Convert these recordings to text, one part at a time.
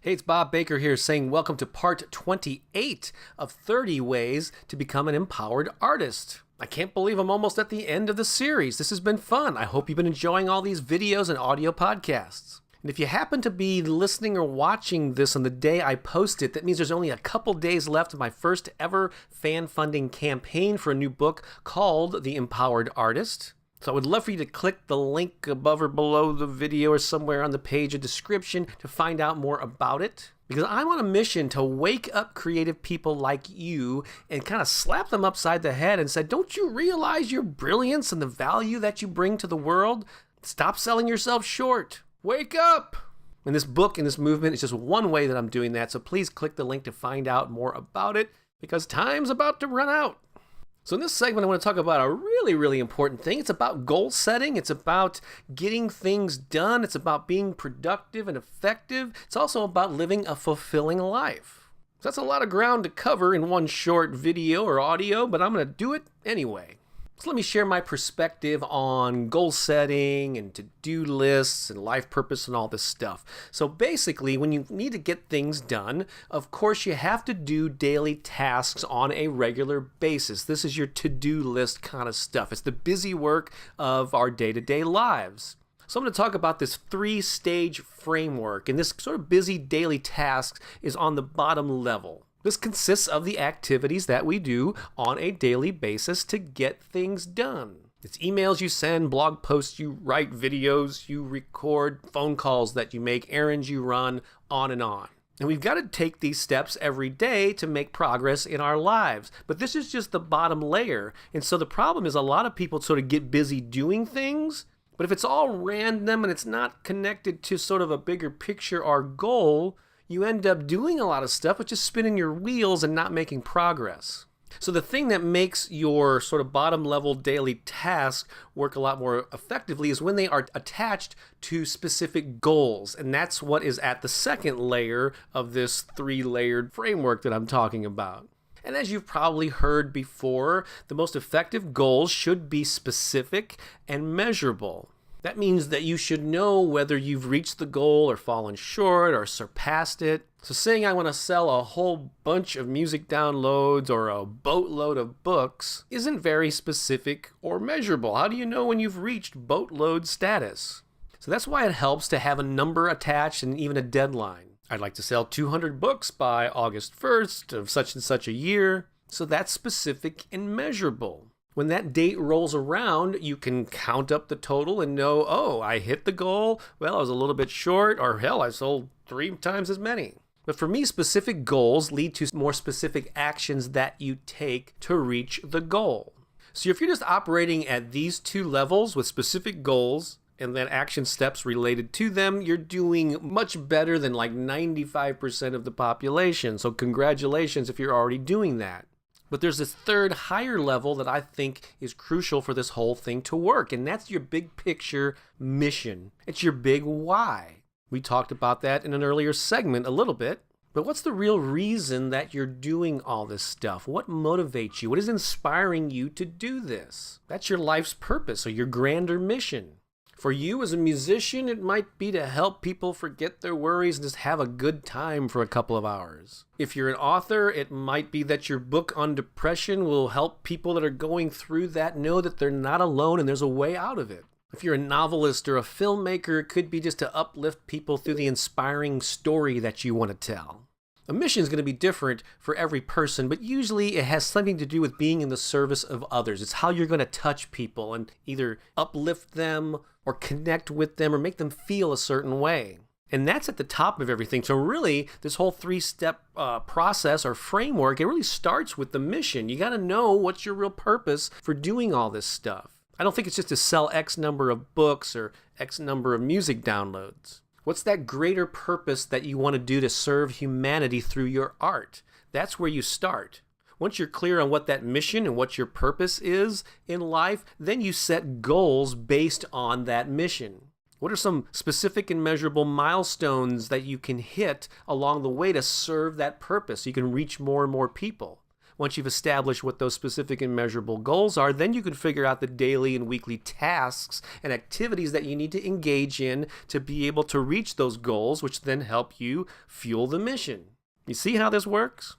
Hey, it's Bob Baker here saying welcome to part 28 of 30 ways to become an empowered artist. I can't believe I'm almost at the end of the series. This has been fun. I hope you've been enjoying all these videos and audio podcasts. And if you happen to be listening or watching this on the day I post it, that means there's only a couple days left of my first ever fan funding campaign for a new book called The Empowered Artist. So I would love for you to click the link above or below the video or somewhere on the page of description to find out more about it. Because I'm on a mission to wake up creative people like you and kind of slap them upside the head and say, don't you realize your brilliance and the value that you bring to the world? Stop selling yourself short. Wake up! And this book and this movement is just one way that I'm doing that. So please click the link to find out more about it because time's about to run out. So in this segment, I want to talk about a really important thing. It's about goal setting. It's about getting things done. It's about being productive and effective. It's also about living a fulfilling life. So that's a lot of ground to cover in one short video or audio, but I'm going to do it anyway. So let me share my perspective on goal setting and to-do lists and life purpose and all this stuff. So basically, when you need to get things done, of course you have to do daily tasks on a regular basis. This is your to-do list kind of stuff. It's the busy work of our day-to-day lives. So I'm going to talk about this 3-stage framework, and this sort of busy daily tasks is on the bottom level. This consists of the activities that we do on a daily basis to get things done. It's emails you send, blog posts you write, videos you record, phone calls that you make, errands you run, on and on. And we've got to take these steps every day to make progress in our lives. But this is just the bottom layer. And so the problem is a lot of people sort of get busy doing things, but if it's all random and it's not connected to sort of a bigger picture or goal, you end up doing a lot of stuff, but just spinning your wheels and not making progress. So the thing that makes your sort of bottom level daily tasks work a lot more effectively is when they are attached to specific goals. And that's what is at the second layer of this 3-layered framework that I'm talking about. And as you've probably heard before, the most effective goals should be specific and measurable. That means that you should know whether you've reached the goal or fallen short or surpassed it. So saying I want to sell a whole bunch of music downloads or a boatload of books isn't very specific or measurable. How do you know when you've reached boatload status? So that's why it helps to have a number attached and even a deadline. I'd like to sell 200 books by August 1st of such and such a year. So that's specific and measurable. When that date rolls around, you can count up the total and know, oh, I hit the goal. Well, I was a little bit short, or hell, I sold 3 times as many. But for me, specific goals lead to more specific actions that you take to reach the goal. So if you're just operating at these 2 levels with specific goals and then action steps related to them, you're doing much better than like 95% of the population. So congratulations if you're already doing that. But there's this third higher level that I think is crucial for this whole thing to work, and that's your big picture mission. It's your big why. We talked about that in an earlier segment a little bit, but what's the real reason that you're doing all this stuff? What motivates you? What is inspiring you to do this? That's your life's purpose or your grander mission. For you as a musician, it might be to help people forget their worries and just have a good time for a couple of hours. If you're an author, it might be that your book on depression will help people that are going through that know that they're not alone and there's a way out of it. If you're a novelist or a filmmaker, it could be just to uplift people through the inspiring story that you want to tell. A mission is going to be different for every person, but usually it has something to do with being in the service of others. It's how you're going to touch people and either uplift them or connect with them or make them feel a certain way. And that's at the top of everything. So really, this whole 3-step process or framework, it really starts with the mission. You got to know what's your real purpose for doing all this stuff. I don't think it's just to sell X number of books or X number of music downloads. What's that greater purpose that you want to do to serve humanity through your art? That's where you start. Once you're clear on what that mission and what your purpose is in life, then you set goals based on that mission. What are some specific and measurable milestones that you can hit along the way to serve that purpose so you can reach more and more people? Once you've established what those specific and measurable goals are, then you can figure out the daily and weekly tasks and activities that you need to engage in to be able to reach those goals, which then help you fuel the mission. You see how this works?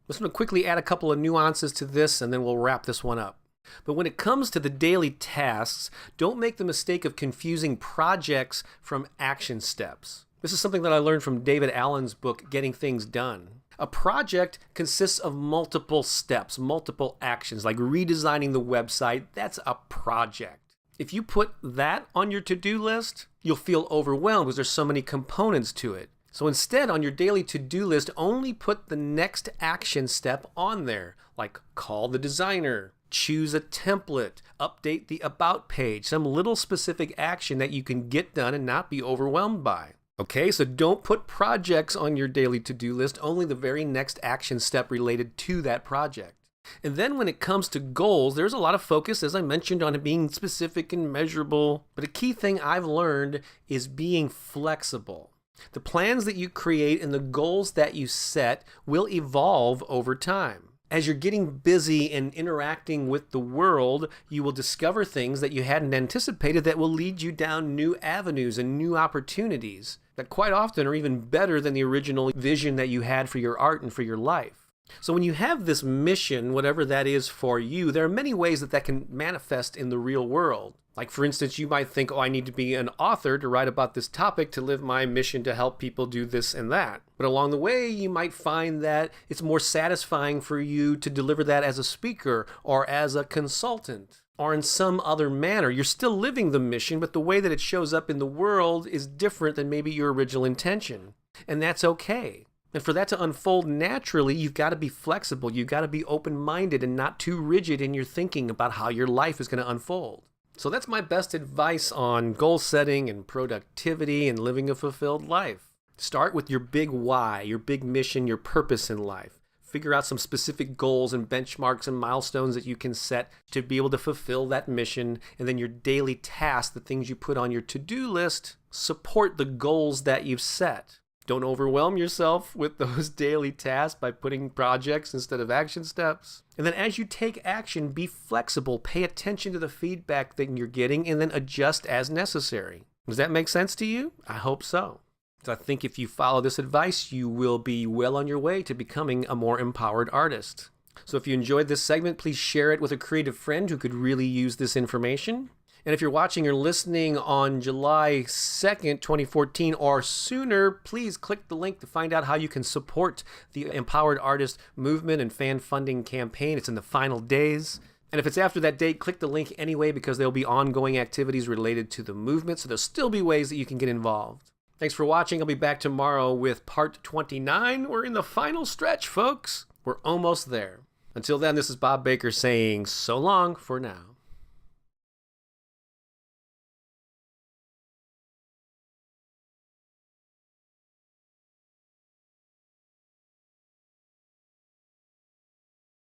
I'm just going to quickly add a couple of nuances to this, and then we'll wrap this one up. But when it comes to the daily tasks, don't make the mistake of confusing projects from action steps. This is something that I learned from David Allen's book, Getting Things Done. A project consists of multiple steps, multiple actions, like redesigning the website. That's a project. If you put that on your to-do list, you'll feel overwhelmed because there's so many components to it. So instead, on your daily to-do list, only put the next action step on there, like call the designer, choose a template, update the about page, some little specific action that you can get done and not be overwhelmed by. Okay, so don't put projects on your daily to-do list, only the very next action step related to that project. And then when it comes to goals, there's a lot of focus, as I mentioned, on it being specific and measurable. But a key thing I've learned is being flexible. The plans that you create and the goals that you set will evolve over time. As you're getting busy and interacting with the world, you will discover things that you hadn't anticipated that will lead you down new avenues and new opportunities that quite often are even better than the original vision that you had for your art and for your life. So when you have this mission, whatever that is for you, there are many ways that can manifest in the real world. Like, for instance, you might think, oh, I need to be an author to write about this topic to live my mission to help people do this and that. But along the way, you might find that it's more satisfying for you to deliver that as a speaker or as a consultant or in some other manner. You're still living the mission, but the way that it shows up in the world is different than maybe your original intention. And that's okay. And for that to unfold naturally, you've got to be flexible. You've got to be open-minded and not too rigid in your thinking about how your life is going to unfold. So that's my best advice on goal setting and productivity and living a fulfilled life. Start with your big why, your big mission, your purpose in life. Figure out some specific goals and benchmarks and milestones that you can set to be able to fulfill that mission. And then your daily tasks, the things you put on your to-do list, support the goals that you've set. Don't overwhelm yourself with those daily tasks by putting projects instead of action steps. And then as you take action, be flexible. Pay attention to the feedback that you're getting and then adjust as necessary. Does that make sense to you? I hope so. So I think if you follow this advice, you will be well on your way to becoming a more empowered artist. So if you enjoyed this segment, please share it with a creative friend who could really use this information. And if you're watching or listening on July 2nd, 2014 or sooner, please click the link to find out how you can support the Empowered Artist movement and fan funding campaign. It's in the final days. And if it's after that date, click the link anyway because there'll be ongoing activities related to the movement, so there'll still be ways that you can get involved. Thanks for watching. I'll be back tomorrow with part 29. We're in the final stretch, folks. We're almost there. Until then, this is Bob Baker saying so long for now.